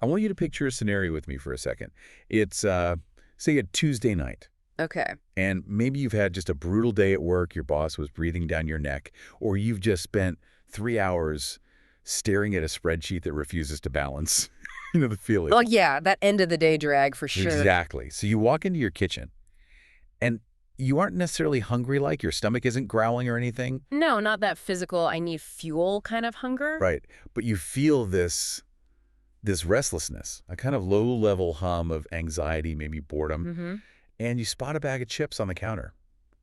I want you to picture a scenario with me for a second. It's, say, a Tuesday night. Okay. And maybe you've had just a brutal day at work, your boss was breathing down your neck, or you've just spent 3 hours staring at a spreadsheet that refuses to balance. You know the feeling. Oh, yeah, that end of the day drag for sure. Exactly. So you walk into your kitchen, and you aren't necessarily hungry like your stomach isn't growling or anything. No, not that physical, I need fuel kind of hunger. Right. But you feel this restlessness, a kind of low-level hum of anxiety, maybe boredom, Mm-hmm. and you spot a bag of chips on the counter.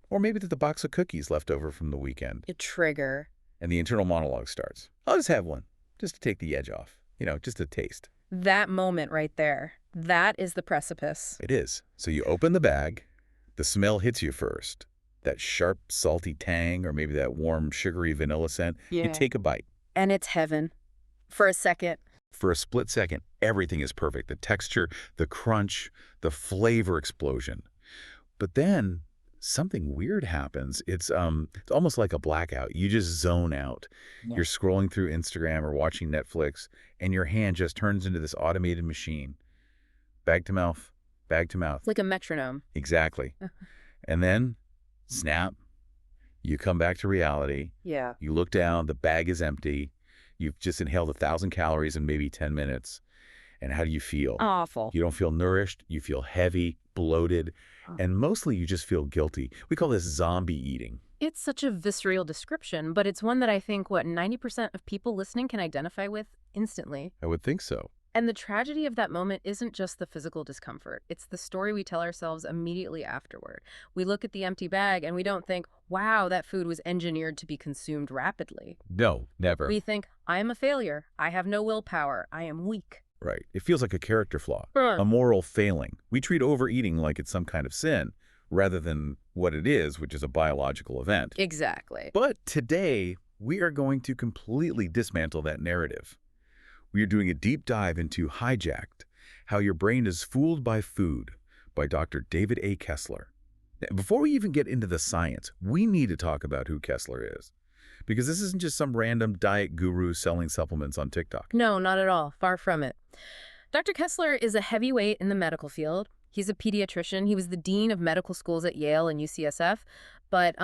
Or maybe there's a box of cookies left over from the weekend. A trigger. And the internal monologue starts. I'll just have one, just to take the edge off. Just a taste. That moment right there, that is the precipice. It is. So you open the bag, the smell hits you first. That sharp, salty tang, or maybe that warm, sugary vanilla scent. Yeah. You take a bite. And it's heaven. For a second. For a split second, everything is perfect. The texture, the crunch, the flavor explosion. But then something weird happens. It's almost like a blackout. You just zone out. Yeah. You're scrolling through Instagram or watching Netflix, and your hand just turns into this automated machine. Bag to mouth, bag to mouth. Like a metronome. Exactly. And then, snap, you come back to reality. Yeah. You look down, the bag is empty. You've just inhaled 1,000 calories in maybe 10 minutes. And how do you feel? Awful. You don't feel nourished. You feel heavy, bloated, and mostly you just feel guilty. We call this zombie eating. It's such a visceral description, but it's one that I think, 90% of people listening can identify with instantly. I would think so. And the tragedy of that moment isn't just the physical discomfort. It's the story we tell ourselves immediately afterward. We look at the empty bag and we don't think, wow, that food was engineered to be consumed rapidly. No, never. We think, I am a failure. I have no willpower. I am weak. Right. It feels like a character flaw, a moral failing. We treat overeating like it's some kind of sin, rather than what it is, which is a biological event. Exactly. But today, we are going to completely dismantle that narrative. We are doing a deep dive into Hijacked, How Your Brain is Fooled by Food, by Dr. David A. Kessler. Now, before we even get into the science, we need to talk about who Kessler is. Because this isn't just some random diet guru selling supplements on TikTok. No, not at all. Far from it. Dr. Kessler is a heavyweight in the medical field. He's a pediatrician. He was the dean of medical schools at Yale and UCSF. But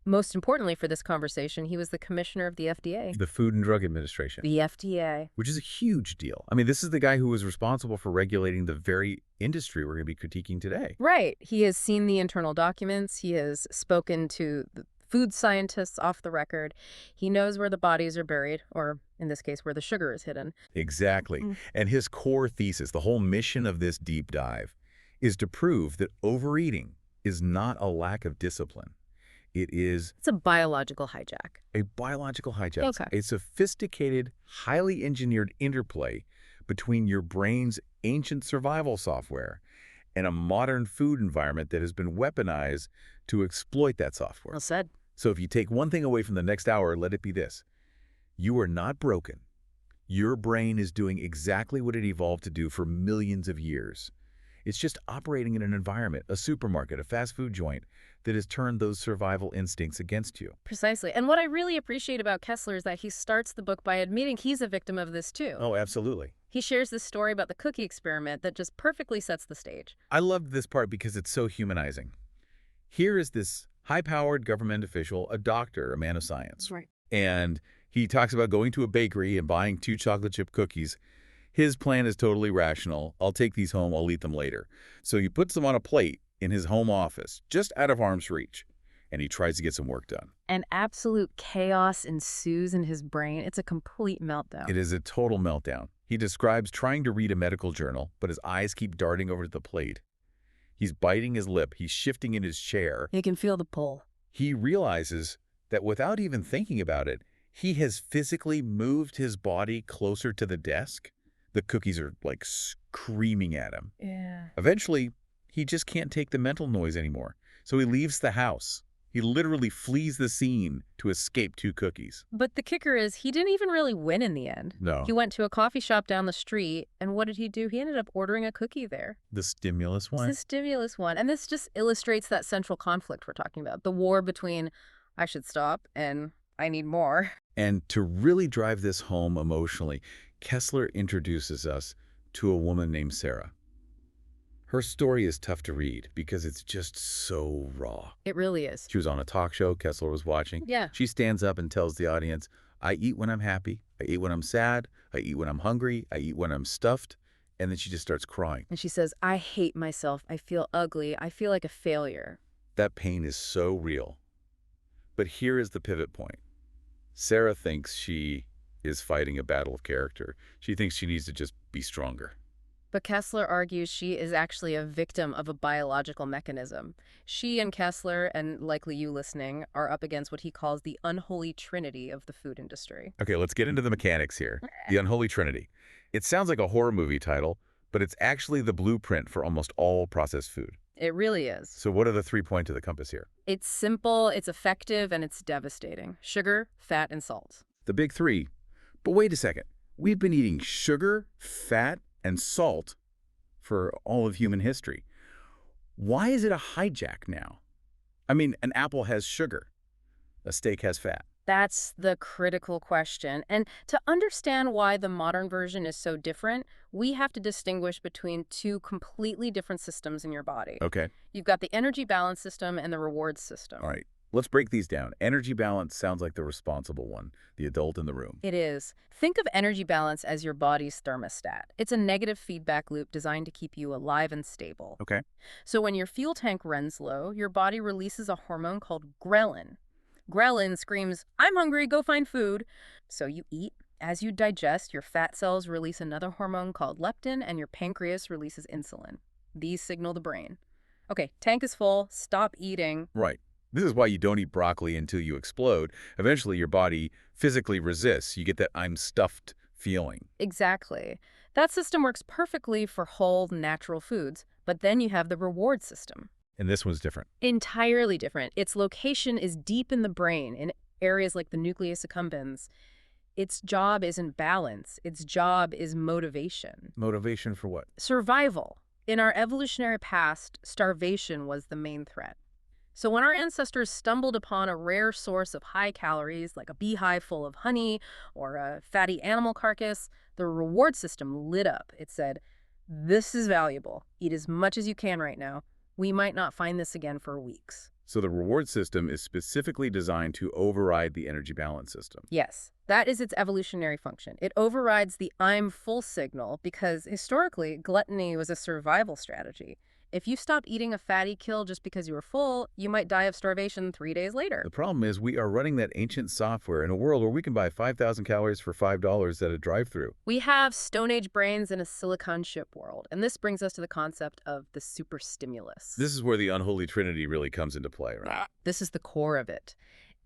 most importantly for this conversation, he was the commissioner of the FDA. The Food and Drug Administration. The FDA. Which is a huge deal. I mean, this is the guy who was responsible for regulating the very industry we're going to be critiquing today. Right. He has seen the internal documents. He has spoken to the food scientists off the record. He knows where the bodies are buried, or in this case, where the sugar is hidden. Exactly. And his core thesis, the whole mission of this deep dive, is to prove that overeating is not a lack of discipline. It's a biological hijack. A biological hijack. Okay. A sophisticated, highly engineered interplay between your brain's ancient survival software and a modern food environment that has been weaponized to exploit that software. Well said. So if you take one thing away from the next hour, let it be this. You are not broken. Your brain is doing exactly what it evolved to do for millions of years. It's just operating in an environment, a supermarket, a fast food joint, that has turned those survival instincts against you. Precisely. And what I really appreciate about Kessler is that he starts the book by admitting he's a victim of this too. Oh, absolutely. He shares this story about the cookie experiment that just perfectly sets the stage. I loved this part because it's so humanizing. Here is this high-powered government official, a doctor, a man of science. Right. And he talks about going to a bakery and buying 2 chocolate chip cookies. His plan is totally rational. I'll take these home, I'll eat them later. So he puts them on a plate in his home office, just out of arm's reach, and he tries to get some work done. And absolute chaos ensues in his brain. It's a complete meltdown. It is a total meltdown. He describes trying to read a medical journal, but his eyes keep darting over to the plate. He's biting his lip. He's shifting in his chair. You can feel the pull. He realizes that without even thinking about it, he has physically moved his body closer to the desk. The cookies are like screaming at him. Yeah. Eventually, he just can't take the mental noise anymore. So he leaves the house. He literally flees the scene to escape 2 cookies. But the kicker is he didn't even really win in the end. No. He went to a coffee shop down the street, and what did he do? He ended up ordering a cookie there. The stimulus one? It's the stimulus one. And this just illustrates that central conflict we're talking about. The war between I should stop and I need more. And to really drive this home emotionally, Kessler introduces us to a woman named Sarah. Her story is tough to read because it's just so raw. It really is. She was on a talk show Kessler was watching. Yeah. She stands up and tells the audience, I eat when I'm happy, I eat when I'm sad, I eat when I'm hungry, I eat when I'm stuffed, and then she just starts crying. And she says, I hate myself. I feel ugly. I feel like a failure. That pain is so real. But here is the pivot point. Sarah thinks she is fighting a battle of character. She thinks she needs to just be stronger. But Kessler argues she is actually a victim of a biological mechanism. She and Kessler, and likely you listening, are up against what he calls the unholy trinity of the food industry. Okay, let's get into the mechanics here. The Unholy Trinity. It sounds like a horror movie title, but it's actually the blueprint for almost all processed food. It really is. So what are the 3 points of the compass here? It's simple, it's effective, and it's devastating. Sugar, fat, and salt. The big 3. But wait a second. We've been eating sugar, fat, and salt for all of human history. Why is it a hijack now? I mean, an apple has sugar. A steak has fat. That's the critical question. And to understand why the modern version is so different, we have to distinguish between two completely different systems in your body. Okay. You've got the energy balance system and the reward system. All right. Let's break these down. Energy balance sounds like the responsible one, the adult in the room. It is. Think of energy balance as your body's thermostat. It's a negative feedback loop designed to keep you alive and stable. Okay. So when your fuel tank runs low, your body releases a hormone called ghrelin. Ghrelin screams, I'm hungry, go find food. So you eat. As you digest, your fat cells release another hormone called leptin, and your pancreas releases insulin. These signal the brain. Okay, tank is full, stop eating. Right. This is why you don't eat broccoli until you explode. Eventually, your body physically resists. You get that I'm stuffed feeling. Exactly. That system works perfectly for whole, natural foods, but then you have the reward system. And this one's different. Entirely different. Its location is deep in the brain, in areas like the nucleus accumbens. Its job isn't balance. Its job is motivation. Motivation for what? Survival. In our evolutionary past, starvation was the main threat. So when our ancestors stumbled upon a rare source of high calories, like a beehive full of honey or a fatty animal carcass, the reward system lit up. It said, this is valuable. Eat as much as you can right now. We might not find this again for weeks. So the reward system is specifically designed to override the energy balance system. Yes, that is its evolutionary function. It overrides the I'm full signal because historically, gluttony was a survival strategy. If you stopped eating a fatty kill just because you were full, you might die of starvation 3 days later. The problem is we are running that ancient software in a world where we can buy 5,000 calories for $5 at a drive-thru. We have Stone Age brains in a silicon chip world, and this brings us to the concept of the super stimulus. This is where the unholy trinity really comes into play, right? This is the core of it.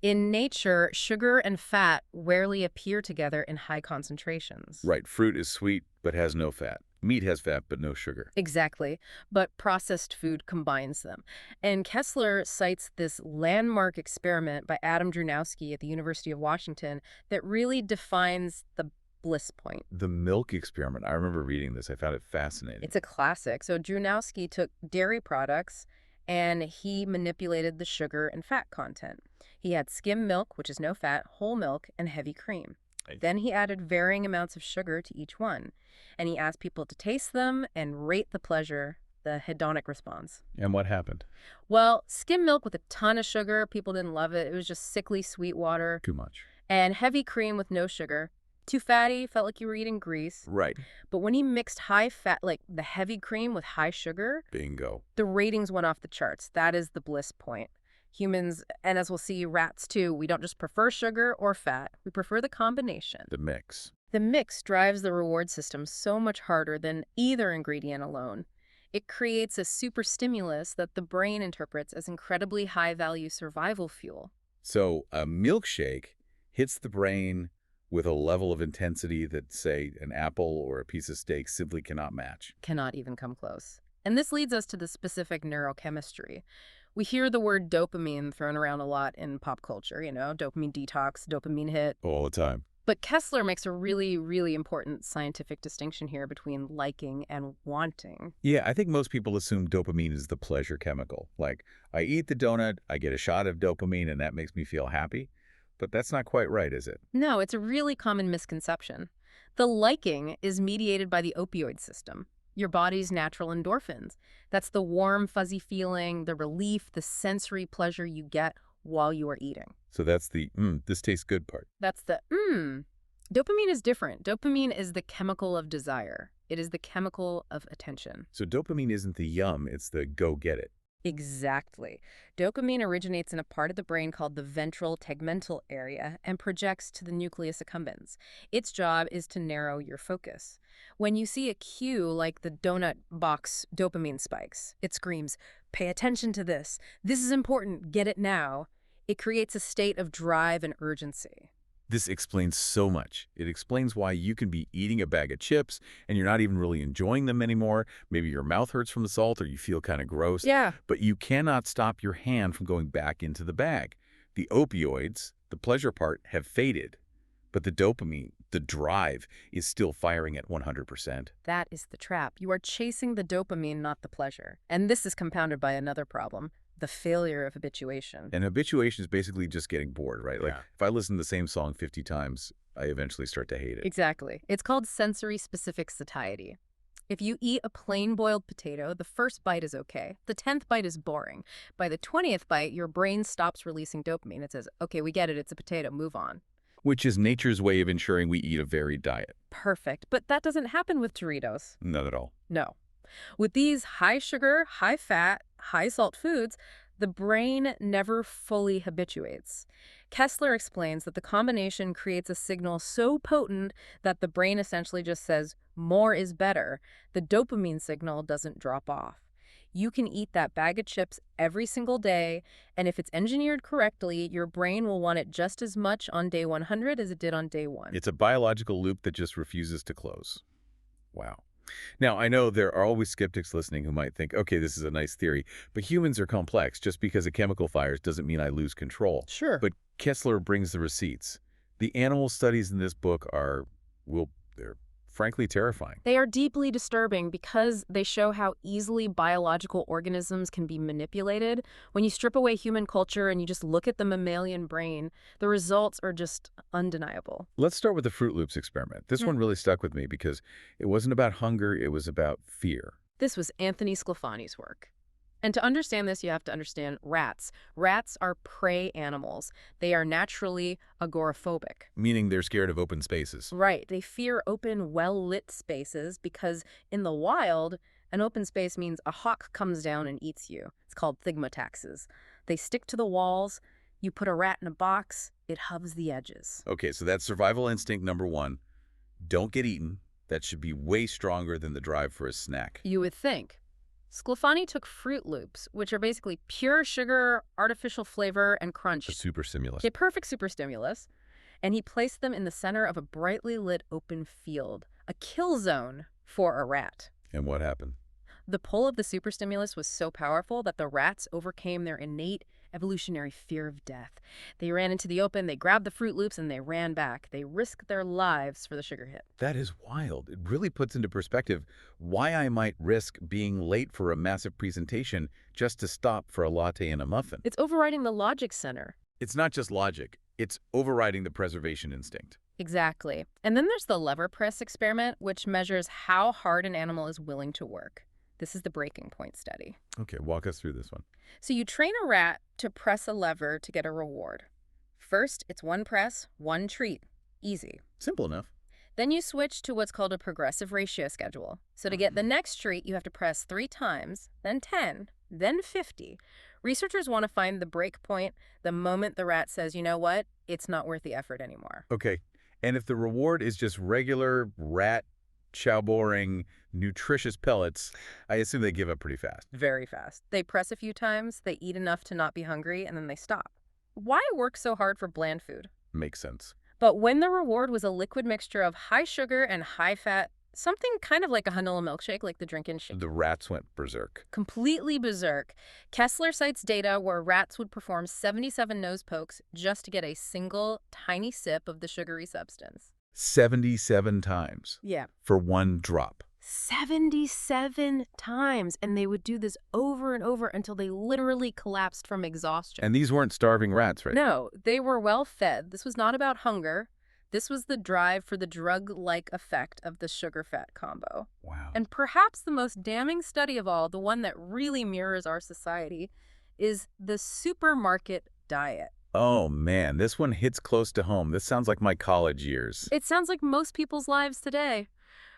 In nature, sugar and fat rarely appear together in high concentrations. Right. Fruit is sweet but has no fat. Meat has fat but no sugar. Exactly, but processed food combines them. And Kessler cites this landmark experiment by Adam Drewnowski at the University of Washington that really defines the bliss point. The milk experiment. I remember reading this. I found it fascinating. It's a classic. So Drewnowski took dairy products and he manipulated the sugar and fat content. He had skim milk, which is no fat, whole milk, and heavy cream. Then he added varying amounts of sugar to each one. And he asked people to taste them and rate the pleasure, the hedonic response. And what happened? Well, skim milk with a ton of sugar, people didn't love it. It was just sickly sweet water. Too much. And heavy cream with no sugar. Too fatty, felt like you were eating grease. Right. But when he mixed high fat, like the heavy cream with high sugar, Bingo. the ratings went off the charts. That is the bliss point. Humans, and as we'll see, rats too, we don't just prefer sugar or fat. We prefer the combination. The mix. The mix drives the reward system so much harder than either ingredient alone. It creates a super stimulus that the brain interprets as incredibly high-value survival fuel. So a milkshake hits the brain with a level of intensity that, say, an apple or a piece of steak simply cannot match. Cannot even come close. And this leads us to the specific neurochemistry. We hear the word dopamine thrown around a lot in pop culture, dopamine detox, dopamine hit. All the time. But Kessler makes a really, really important scientific distinction here between liking and wanting. Yeah, I think most people assume dopamine is the pleasure chemical. Like, I eat the donut, I get a shot of dopamine, and that makes me feel happy. But that's not quite right, is it? No, it's a really common misconception. The liking is mediated by the opioid system, your body's natural endorphins. That's the warm, fuzzy feeling, the relief, the sensory pleasure you get while you are eating. So that's the, this tastes good part. That's the Dopamine is different. Dopamine is the chemical of desire. It is the chemical of attention. So dopamine isn't the yum, it's the go get it. Exactly. Dopamine originates in a part of the brain called the ventral tegmental area and projects to the nucleus accumbens. Its job is to narrow your focus. When you see a cue like the donut box dopamine spikes, it screams, "Pay attention to this. This is important. Get it now." It creates a state of drive and urgency. This explains so much. It explains why you can be eating a bag of chips and you're not even really enjoying them anymore. Maybe your mouth hurts from the salt or you feel kind of gross. Yeah. But you cannot stop your hand from going back into the bag. The opioids, the pleasure part, have faded. But the dopamine, the drive, is still firing at 100%. That is the trap. You are chasing the dopamine, not the pleasure. And this is compounded by another problem, the failure of habituation. And habituation is basically just getting bored, right? Like, Yeah. if I listen to the same song 50 times, I eventually start to hate it. Exactly. It's called sensory-specific satiety. If you eat a plain boiled potato, the first bite is okay. The 10th bite is boring. By the 20th bite, your brain stops releasing dopamine. It says, okay, we get it. It's a potato. Move on. Which is nature's way of ensuring we eat a varied diet. Perfect. But that doesn't happen with Doritos. Not at all. No. With these high sugar, high fat, high salt foods, the brain never fully habituates. Kessler explains that the combination creates a signal so potent that the brain essentially just says, more is better. The dopamine signal doesn't drop off. You can eat that bag of chips every single day, and if it's engineered correctly, your brain will want it just as much on day 100 as it did on day 1. It's a biological loop that just refuses to close. Wow. Now, I know there are always skeptics listening who might think, okay, this is a nice theory, but humans are complex. Just because a chemical fires doesn't mean I lose control. Sure. But Kessler brings the receipts. The animal studies in this book are, well, they're frankly terrifying. They are deeply disturbing because they show how easily biological organisms can be manipulated. When you strip away human culture and you just look at the mammalian brain, the results are just undeniable. Let's start with the Fruit Loops experiment. This one really stuck with me because it wasn't about hunger, it was about fear. This was Anthony Sclafani's work. And to understand this, you have to understand rats. Rats are prey animals. They are naturally agoraphobic. Meaning they're scared of open spaces. Right. They fear open, well-lit spaces because in the wild, an open space means a hawk comes down and eats you. It's called thigmotaxis. They stick to the walls. You put a rat in a box, it hubs the edges. Okay, so that's survival instinct number one. Don't get eaten. That should be way stronger than the drive for a snack. You would think. Sclafani took Fruit Loops, which are basically pure sugar, artificial flavor, and crunch. A super stimulus. A perfect super stimulus. And he placed them in the center of a brightly lit open field, a kill zone for a rat. And what happened? The pull of the super stimulus was so powerful that the rats overcame their innate evolutionary fear of death. They ran into the open, they grabbed the Fruit Loops, and they ran back. They risked their lives for the sugar hit. That is wild. It really puts into perspective why I might risk being late for a massive presentation just to stop for a latte and a muffin. It's overriding the logic center. It's not just logic. It's overriding the preservation instinct. Exactly. And then there's the lever press experiment, which measures how hard an animal is willing to work. This is the breaking point study. Okay, walk us through this one. So you train a rat to press a lever to get a reward. First, it's one press, one treat. Easy. Simple enough. Then you switch to what's called a progressive ratio schedule. So to get the next treat, you have to press 3 times, then 10, then 50. Researchers want to find the break point, the moment the rat says, you know what, it's not worth the effort anymore. Okay, and if the reward is just regular rat, chow-boring, nutritious pellets, I assume they give up pretty fast. Very fast. They press a few times, they eat enough to not be hungry, and then they stop. Why work so hard for bland food? Makes sense. But when the reward was a liquid mixture of high sugar and high fat, something kind of like a vanilla milkshake, like the drink in shake. The rats went berserk. Completely berserk. Kessler cites data where rats would perform 77 nose pokes just to get a single tiny sip of the sugary substance. 77 times. Yeah. For one drop. 77 times. And they would do this over and over until they literally collapsed from exhaustion. And these weren't starving rats, right? No, they were well fed. This was not about hunger. This was the drive for the drug-like effect of the sugar-fat combo. Wow. And perhaps the most damning study of all, the one that really mirrors our society, is the supermarket diet. Oh, man, this one hits close to home. This sounds like my college years. It sounds like most people's lives today.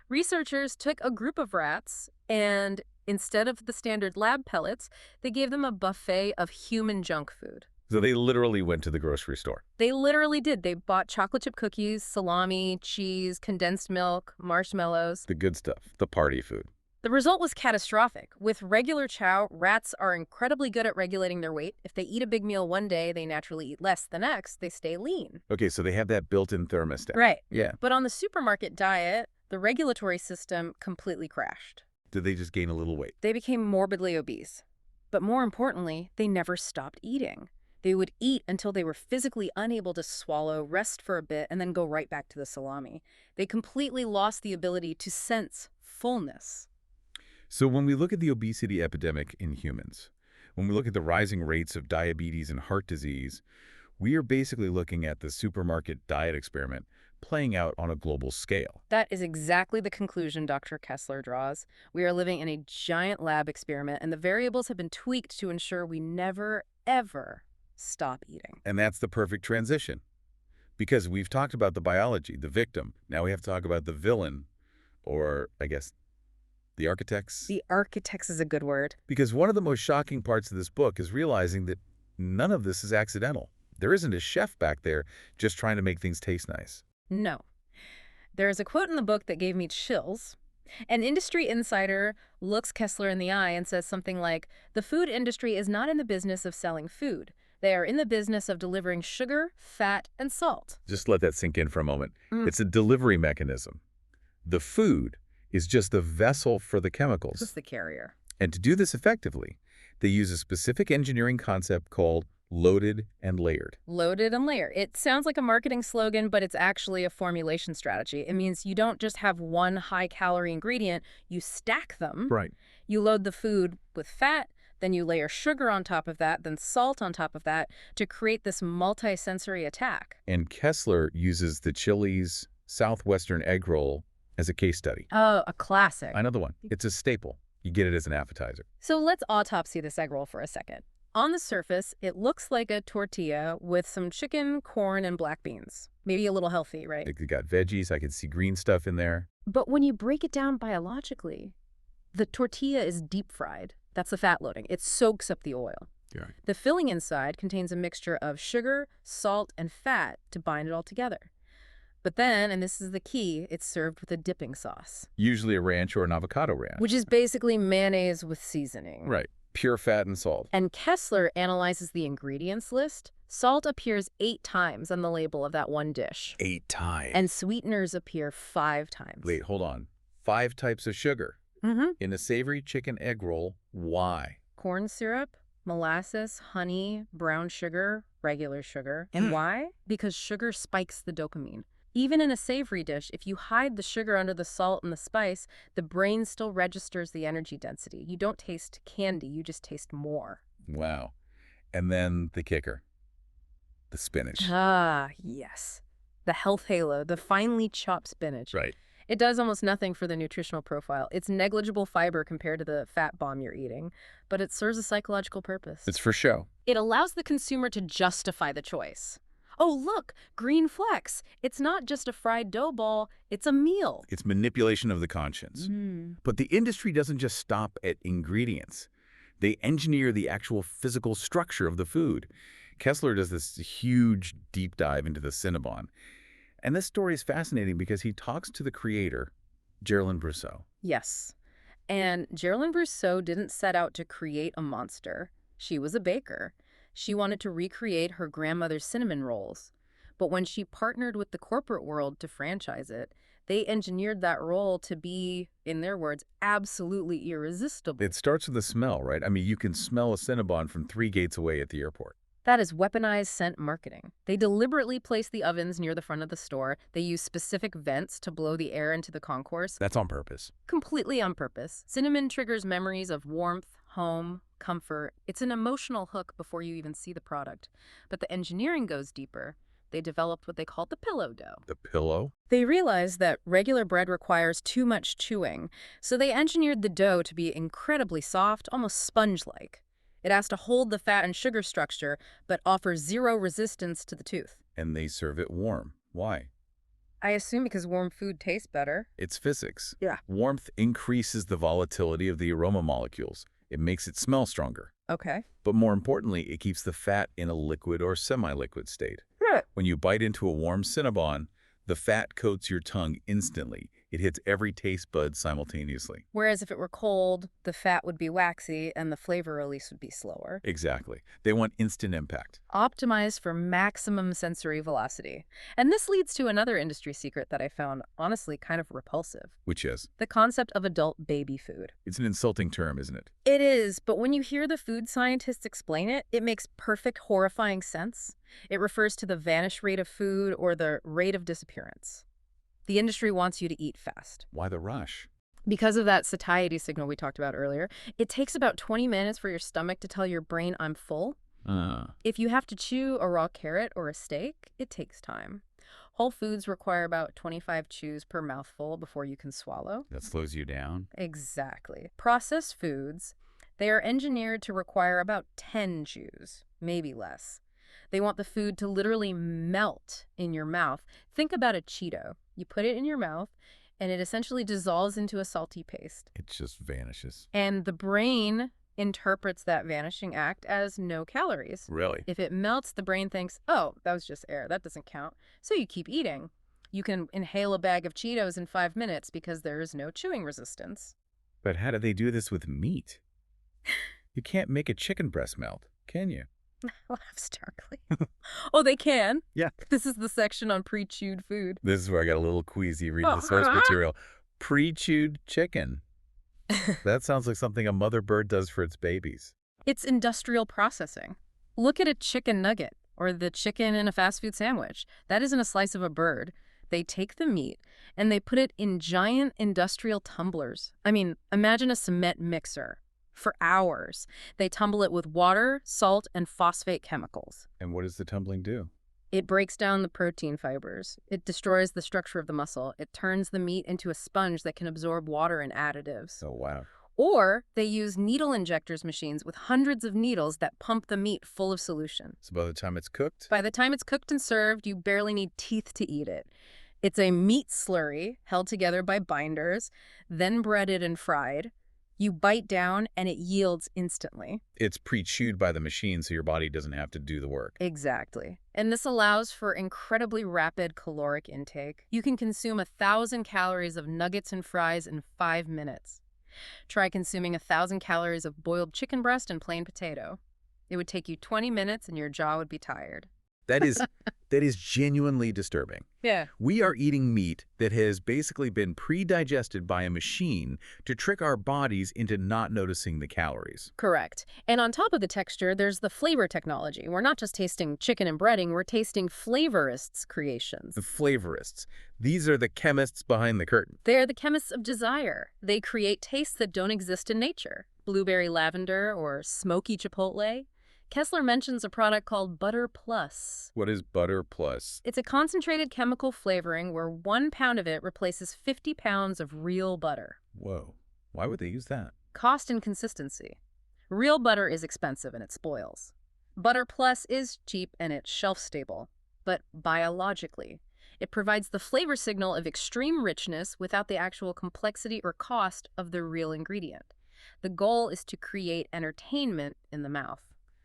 Researchers took a group of rats and, instead of the standard lab pellets, they gave them a buffet of human junk food. So they literally went to the grocery store. They literally did. They bought chocolate chip cookies, salami, cheese, condensed milk, marshmallows. The good stuff, the party food. The result was catastrophic. With regular chow, rats are incredibly good at regulating their weight. If they eat a big meal one day, they naturally eat less the next. They stay lean. Okay, so they have that built-in thermostat. Right. Yeah. But on the supermarket diet, the regulatory system completely crashed. Did they just gain a little weight? They became morbidly obese. But more importantly, they never stopped eating. They would eat until they were physically unable to swallow, rest for a bit, and then go right back to the salami. They completely lost the ability to sense fullness. So when we look at the obesity epidemic in humans, when we look at the rising rates of diabetes and heart disease, we are basically looking at the supermarket diet experiment playing out on a global scale. That is exactly the conclusion Dr. Kessler draws. We are living in a giant lab experiment, and the variables have been tweaked to ensure we never, ever stop eating. And that's the perfect transition. Because we've talked about the biology, the victim. Now we have to talk about the villain, or I guess the architects. The architects is a good word. Because one of the most shocking parts of this book is realizing that none of this is accidental. There isn't a chef back there just trying to make things taste nice. No. There is a quote in the book that gave me chills. An industry insider looks Kessler in the eye and says something like, "The food industry is not in the business of selling food. They are in the business of delivering sugar, fat, and salt." Just let that sink in for a moment. It's a delivery mechanism. The food is just the vessel for the chemicals. Just the carrier. And to do this effectively, they use a specific engineering concept called loaded and layered. Loaded and layered. It sounds like a marketing slogan, but it's actually a formulation strategy. It means you don't just have one high-calorie ingredient, you stack them. Right. You load the food with fat, then you layer sugar on top of that, then salt on top of that to create this multi-sensory attack. And Kessler uses the Chili's Southwestern egg roll as a case study. Oh, a classic. Another one. It's a staple. You get it as an appetizer. So let's autopsy this egg roll for a second. On the surface, it looks like a tortilla with some chicken, corn, and black beans. Maybe a little healthy, right? It got veggies. I could see green stuff in there. But when you break it down biologically, the tortilla is deep fried. That's the fat loading. It soaks up the oil. Yeah. The filling inside contains a mixture of sugar, salt, and fat to bind it all together. But then, and this is the key, it's served with a dipping sauce. Usually a ranch or an avocado ranch. Which is basically mayonnaise with seasoning. Right. Pure fat and salt. And Kessler analyzes the ingredients list. Salt appears 8 times on the label of that one dish. 8 times. And sweeteners appear 5 times. Wait, hold on. 5 types of sugar. In a savory chicken egg roll. Why? Corn syrup, molasses, honey, brown sugar, regular sugar. And why? Because sugar spikes the dopamine. Even in a savory dish, if you hide the sugar under the salt and the spice, the brain still registers the energy density. You don't taste candy, you just taste more. Wow. And then the kicker. The spinach. Ah, yes. The health halo, the finely chopped spinach. Right. It does almost nothing for the nutritional profile. It's negligible fiber compared to the fat bomb you're eating, but it serves a psychological purpose. It's for show. It allows the consumer to justify the choice. Oh, look, green flecks. It's not just a fried dough ball, it's a meal. It's manipulation of the conscience. But the industry doesn't just stop at ingredients. They engineer the actual physical structure of the food. Kessler does this huge deep dive into the Cinnabon. And this story is fascinating because he talks to the creator, Geraldine Brousseau. Yes. And Geraldine Brousseau didn't set out to create a monster. She was a baker. She wanted to recreate her grandmother's cinnamon rolls. But when she partnered with the corporate world to franchise it, they engineered that roll to be, in their words, absolutely irresistible. It starts with the smell, right? I mean, you can smell a Cinnabon from 3 gates away at the airport. That is weaponized scent marketing. They deliberately place the ovens near the front of the store. They use specific vents to blow the air into the concourse. That's on purpose. Completely on purpose. Cinnamon triggers memories of warmth, home, comfort. It's an emotional hook before you even see the product. But the engineering goes deeper. they developed what they called the pillow dough. The pillow? They realized that regular bread requires too much chewing, so they engineered the dough to be incredibly soft, almost sponge-like. It has to hold the fat and sugar structure, but offers zero resistance to the tooth. And they serve it warm. Why? I assume because warm food tastes better. It's physics. Yeah. Warmth increases the volatility of the aroma molecules. It makes it smell stronger. Okay. But more importantly, it keeps the fat in a liquid or semi-liquid state. When you bite into a warm Cinnabon, the fat coats your tongue instantly. It hits every taste bud simultaneously. Whereas if it were cold, the fat would be waxy and the flavor release would be slower. Exactly. They want instant impact. Optimized for maximum sensory velocity. And this leads to another industry secret that I found honestly kind of repulsive. Which is? The concept of adult baby food. It's an insulting term, isn't it? It is, but when you hear the food scientists explain it, it makes perfect, horrifying sense. It refers to the vanish rate of food or the rate of disappearance. The industry wants you to eat fast. Why the rush? Because of that satiety signal we talked about earlier, it takes about 20 minutes for your stomach to tell your brain, I'm full. If you have to chew a raw carrot or a steak, it takes time. Whole foods require about 25 chews per mouthful before you can swallow. That slows you down? Exactly. Processed foods, they are engineered to require about 10 chews, maybe less. They want the food to literally melt in your mouth. Think about a Cheeto. You put it in your mouth, and it essentially dissolves into a salty paste. It just vanishes. And the brain interprets that vanishing act as no calories. Really? If it melts, the brain thinks, oh, that was just air. That doesn't count. So you keep eating. You can inhale a bag of Cheetos in 5 minutes because there is no chewing resistance. But how do they do this with meat? You can't make a chicken breast melt, can you? Laugh starkly. Oh, they can? Yeah. This is the section on pre-chewed food. This is where I got a little queasy reading the source material. Pre-chewed chicken. That sounds like something a mother bird does for its babies. It's industrial processing. Look at a chicken nugget or the chicken in a fast food sandwich. That isn't a slice of a bird. They take the meat and they put it in giant industrial tumblers. I mean, imagine a cement mixer. For hours, they tumble it with water, salt, and phosphate chemicals. And what does the tumbling do? It breaks down the protein fibers. It destroys the structure of the muscle. It turns the meat into a sponge that can absorb water and additives. Oh, wow. Or they use needle injectors machines with hundreds of needles that pump the meat full of solution. So by the time it's cooked? By the time it's cooked and served, you barely need teeth to eat it. It's a meat slurry held together by binders, then breaded and fried. You bite down and it yields instantly. It's pre-chewed by the machine so your body doesn't have to do the work. Exactly. And this allows for incredibly rapid caloric intake. You can consume 1,000 calories of nuggets and fries in 5 minutes. Try consuming 1,000 calories of boiled chicken breast and plain potato. It would take you 20 minutes and your jaw would be tired. That is genuinely disturbing. Yeah. We are eating meat that has basically been pre-digested by a machine to trick our bodies into not noticing the calories. Correct. And on top of the texture, there's the flavor technology. We're not just tasting chicken and breading, we're tasting flavorists' creations. The flavorists. These are the chemists behind the curtain. They're the chemists of desire. They create tastes that don't exist in nature. Blueberry lavender or smoky chipotle. Kessler mentions a product called Butter Plus. What is Butter Plus? It's a concentrated chemical flavoring where 1 pound of it replaces 50 pounds of real butter. Whoa. Why would they use that? Cost and consistency. Real butter is expensive and it spoils. Butter Plus is cheap and it's shelf-stable, but biologically. It provides the flavor signal of extreme richness without the actual complexity or cost of the real ingredient. The goal is to create entertainment in the mouth.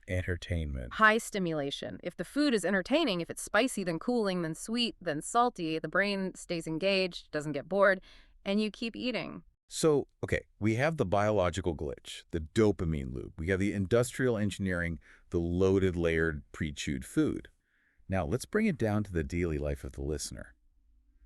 Entertainment. High stimulation. If the food is entertaining, if it's spicy, then cooling, then sweet, then salty, the brain stays engaged, doesn't get bored, and you keep eating. So, okay, we have the biological glitch, the dopamine loop. We have the industrial engineering, the loaded, layered, pre-chewed food. Now, let's bring it down to the daily life of the listener,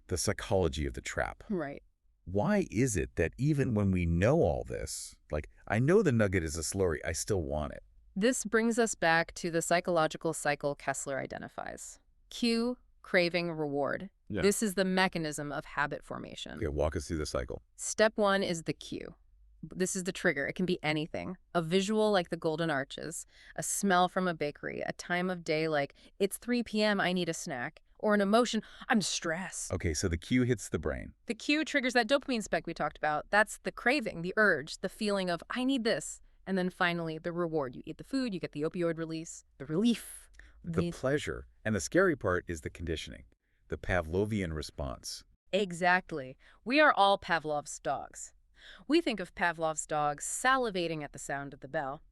the psychology of the trap. Right. Why is it that even when we know all this, like, I know the nugget is a slurry, I still want it? This brings us back to the psychological cycle Kessler identifies. Cue, craving, reward. Yeah. This is the mechanism of habit formation. Okay, walk us through the cycle. Step 1 is the cue. This is the trigger. It can be anything. A visual like the Golden Arches, a smell from a bakery, a time of day like, it's 3 p.m., I need a snack, or an emotion, I'm stressed. Okay, so the cue hits the brain. The cue triggers that dopamine spike we talked about. That's the craving, the urge, the feeling of, I need this. And then finally, the reward. You eat the food, you get the opioid release, the relief. The pleasure. And the scary part is the conditioning, the Pavlovian response. Exactly. We are all Pavlov's dogs. We think of Pavlov's dogs salivating at the sound of the bell.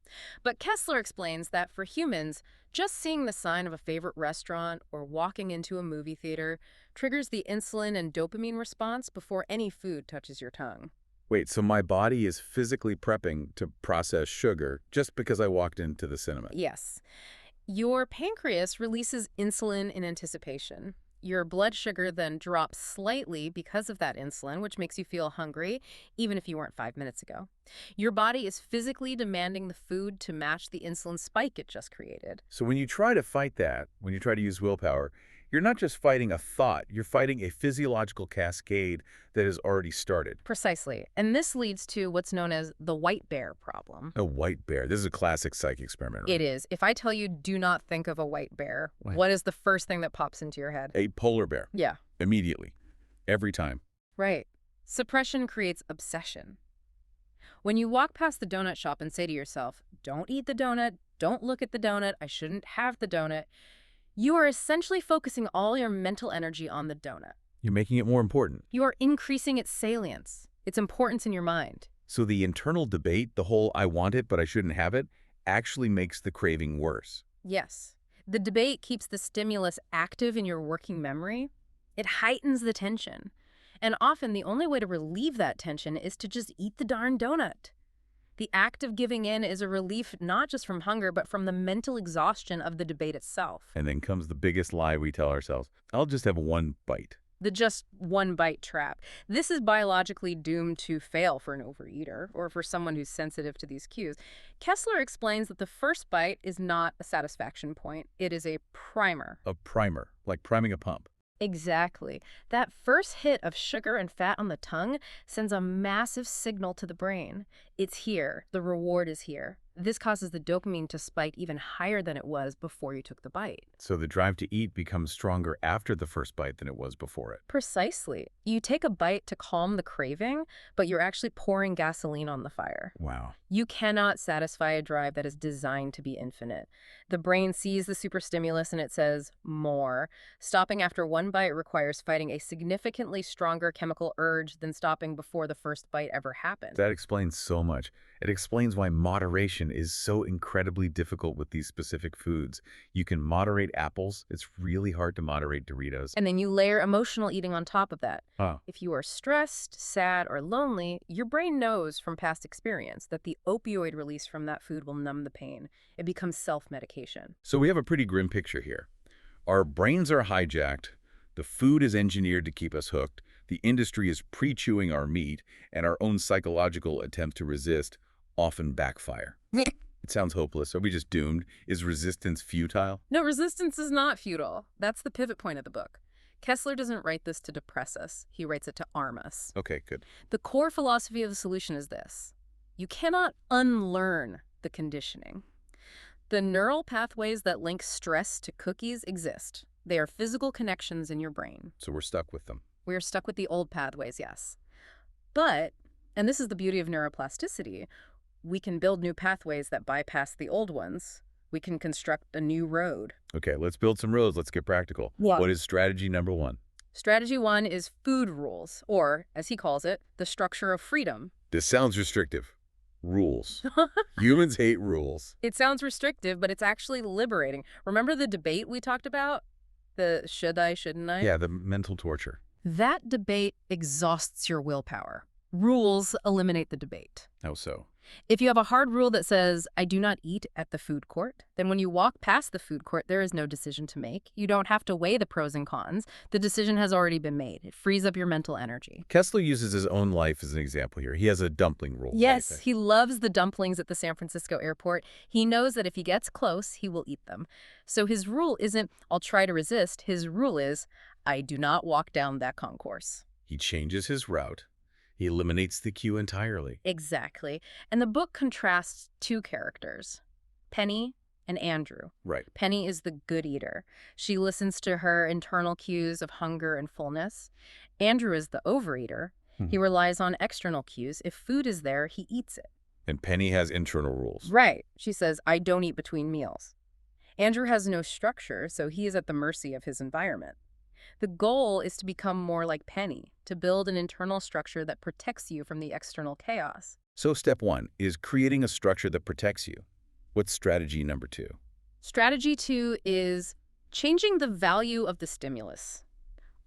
But Kessler explains that for humans, just seeing the sign of a favorite restaurant or walking into a movie theater triggers the insulin and dopamine response before any food touches your tongue. Wait, so my body is physically prepping to process sugar just because I walked into the cinema? Yes. Your pancreas releases insulin in anticipation. Your blood sugar then drops slightly because of that insulin, which makes you feel hungry, even if you weren't 5 minutes ago. Your body is physically demanding the food to match the insulin spike it just created. So when you try to fight that, when you try to use willpower, you're not just fighting a thought, you're fighting a physiological cascade that has already started. Precisely. And this leads to what's known as the white bear problem. A white bear. This is a classic psych experiment, right? It is. If I tell you do not think of a white bear, what is the first thing that pops into your head? A polar bear. Yeah. Immediately. Every time. Right. Suppression creates obsession. When you walk past the donut shop and say to yourself, don't eat the donut, don't look at the donut, I shouldn't have the donut, you are essentially focusing all your mental energy on the donut. You're making it more important. You are increasing its salience, its importance in your mind. So the internal debate, the whole I want it but I shouldn't have it, actually makes the craving worse. Yes. The debate keeps the stimulus active in your working memory. It heightens the tension. And often the only way to relieve that tension is to just eat the darn donut. The act of giving in is a relief not just from hunger, but from the mental exhaustion of the debate itself. And then comes the biggest lie we tell ourselves. I'll just have one bite. The just one bite trap. This is biologically doomed to fail for an overeater or for someone who's sensitive to these cues. Kessler explains that the first bite is not a satisfaction point. It is a primer. A primer, like priming a pump. Exactly. That first hit of sugar and fat on the tongue sends a massive signal to the brain. It's here. The reward is here. This causes the dopamine to spike even higher than it was before you took the bite. So the drive to eat becomes stronger after the first bite than it was before it. Precisely. You take a bite to calm the craving, but you're actually pouring gasoline on the fire. Wow. You cannot satisfy a drive that is designed to be infinite. The brain sees the superstimulus and it says, more. Stopping after one bite requires fighting a significantly stronger chemical urge than stopping before the first bite ever happened. That explains so much. It explains why moderation is so incredibly difficult with these specific foods. You can moderate apples. It's really hard to moderate Doritos. And then you layer emotional eating on top of that. Oh. If you are stressed, sad, or lonely, your brain knows from past experience that the opioid release from that food will numb the pain. It becomes self-medication. So we have a pretty grim picture here. Our brains are hijacked. The food is engineered to keep us hooked. The industry is pre-chewing our meat, and our own psychological attempts to resist often backfire. It sounds hopeless. Are we just doomed? Is resistance futile? No, resistance is not futile. That's the pivot point of the book. Kessler doesn't write this to depress us. He writes it to arm us. Okay, good. The core philosophy of the solution is this. You cannot unlearn the conditioning. The neural pathways that link stress to cookies exist. They are physical connections in your brain. So we're stuck with them. We are stuck with the old pathways, yes. But, and this is the beauty of neuroplasticity, we can build new pathways that bypass the old ones. We can construct a new road. Okay, let's build some roads. Let's get practical. Yeah. What is strategy number 1? Strategy 1 is food rules, or, as he calls it, the structure of freedom. This sounds restrictive. Rules. Humans hate rules. It sounds restrictive, but it's actually liberating. Remember the debate we talked about? The should I, shouldn't I? Yeah, the mental torture. That debate exhausts your willpower. Rules eliminate the debate. How so? If you have a hard rule that says, I do not eat at the food court, then when you walk past the food court, there is no decision to make. You don't have to weigh the pros and cons. The decision has already been made. It frees up your mental energy. Kessler uses his own life as an example here. He has a dumpling rule. Yes, he loves the dumplings at the San Francisco airport. He knows that if he gets close, he will eat them. So his rule isn't, I'll try to resist. His rule is, I do not walk down that concourse. He changes his route. He eliminates the cue entirely. Exactly. And the book contrasts two characters, Penny and Andrew. Right. Penny is the good eater. She listens to her internal cues of hunger and fullness. Andrew is the overeater. He relies on external cues. If food is there, he eats it. And Penny has internal rules. Right. She says, I don't eat between meals. Andrew has no structure, so he is at the mercy of his environment. The goal is to become more like Penny, to build an internal structure that protects you from the external chaos. So step 1 is creating a structure that protects you. What's strategy number 2? Strategy 2 is changing the value of the stimulus,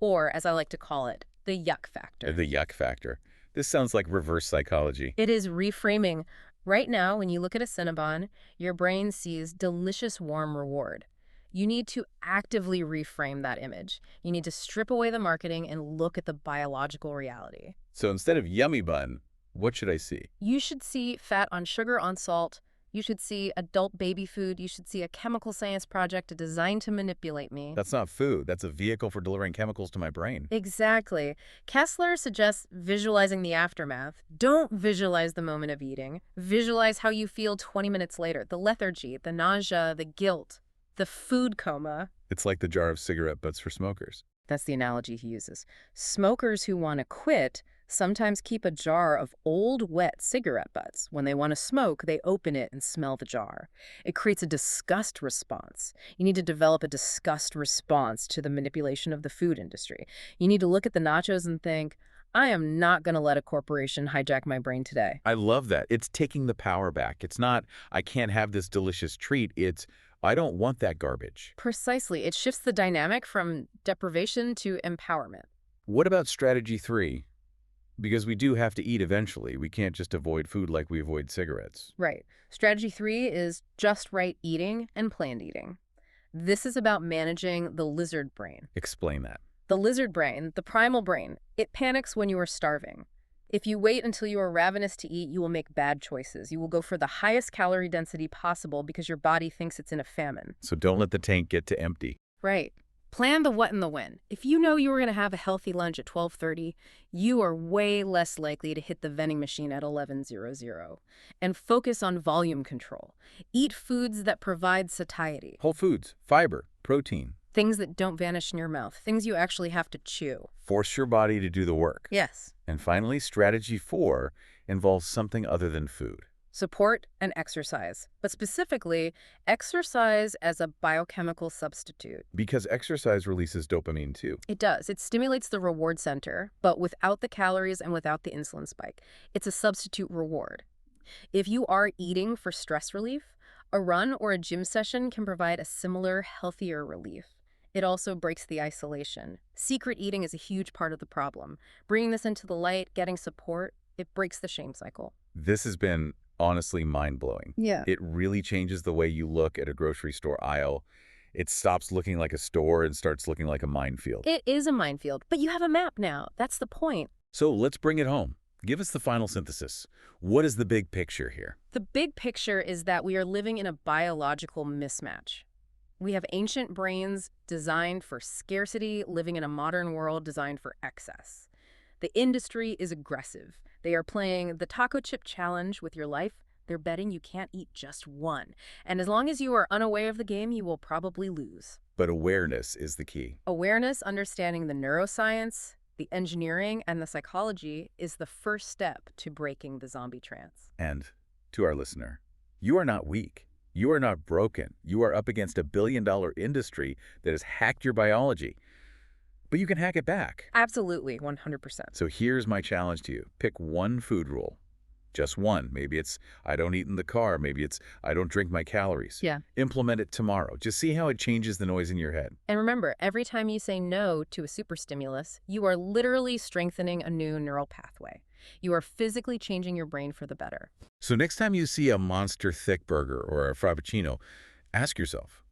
or as I like to call it, the yuck factor. The yuck factor. This sounds like reverse psychology. It is reframing. Right now, when you look at a Cinnabon, your brain sees delicious, warm reward. You need to actively reframe that image. You need to strip away the marketing and look at the biological reality. So instead of yummy bun, what should I see? You should see fat on sugar on salt. You should see adult baby food. You should see a chemical science project designed to manipulate me. That's not food. That's a vehicle for delivering chemicals to my brain. Exactly. Kessler suggests visualizing the aftermath. Don't visualize the moment of eating. Visualize how you feel 20 minutes later. The lethargy, the nausea, the guilt, the food coma. It's like the jar of cigarette butts for smokers. That's the analogy he uses. Smokers who want to quit sometimes keep a jar of old, wet cigarette butts. When they want to smoke, they open it and smell the jar. It creates a disgust response. You need to develop a disgust response to the manipulation of the food industry. You need to look at the nachos and think, I am not going to let a corporation hijack my brain today. I love that. It's taking the power back. It's not, I can't have this delicious treat. It's, I don't want that garbage. Precisely. It shifts the dynamic from deprivation to empowerment. What about strategy 3? Because we do have to eat eventually. We can't just avoid food like we avoid cigarettes. Right. Strategy 3 is just right eating and planned eating. This is about managing the lizard brain. Explain that. The lizard brain, the primal brain, it panics when you are starving. If you wait until you are ravenous to eat, you will make bad choices. You will go for the highest calorie density possible because your body thinks it's in a famine. So don't let the tank get to empty. Right. Plan the what and the when. If you know you were going to have a healthy lunch at 12:30, you are way less likely to hit the vending machine at 11:00. And focus on volume control. Eat foods that provide satiety. Whole foods, fiber, protein. Things that don't vanish in your mouth. Things you actually have to chew. Force your body to do the work. Yes. And finally, strategy 4 involves something other than food. Support and exercise, but specifically, exercise as a biochemical substitute. Because exercise releases dopamine too. It does. It stimulates the reward center, but without the calories and without the insulin spike. It's a substitute reward. If you are eating for stress relief, a run or a gym session can provide a similar, healthier relief. It also breaks the isolation. Secret eating is a huge part of the problem. Bringing this into the light, getting support, it breaks the shame cycle. This has been honestly mind-blowing. Yeah. It really changes the way you look at a grocery store aisle. It stops looking like a store and starts looking like a minefield. It is a minefield, but you have a map now. That's the point. So let's bring it home. Give us the final synthesis. What is the big picture here? The big picture is that we are living in a biological mismatch. We have ancient brains designed for scarcity, living in a modern world designed for excess. The industry is aggressive. They are playing the taco chip challenge with your life. They're betting you can't eat just one. And as long as you are unaware of the game, you will probably lose. But awareness is the key. Awareness, understanding the neuroscience, the engineering, and the psychology is the first step to breaking the zombie trance. And to our listener, you are not weak. You are not broken. You are up against a billion-dollar industry that has hacked your biology. But you can hack it back. Absolutely, 100%. So here's my challenge to you. Pick one food rule. Just one. Maybe it's, I don't eat in the car. Maybe it's, I don't drink my calories. Yeah. Implement it tomorrow. Just see how it changes the noise in your head. And remember, every time you say no to a super stimulus, you are literally strengthening a new neural pathway. You are physically changing your brain for the better. So next time you see a monster thick burger or a frappuccino, ask yourself,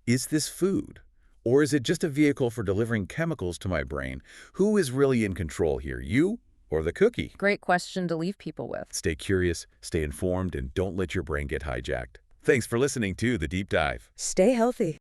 is this food? Or is it just a vehicle for delivering chemicals to my brain? Who is really in control here, you or the cookie? Great question to leave people with. Stay curious, stay informed, and don't let your brain get hijacked. Thanks for listening to The Deep Dive. Stay healthy.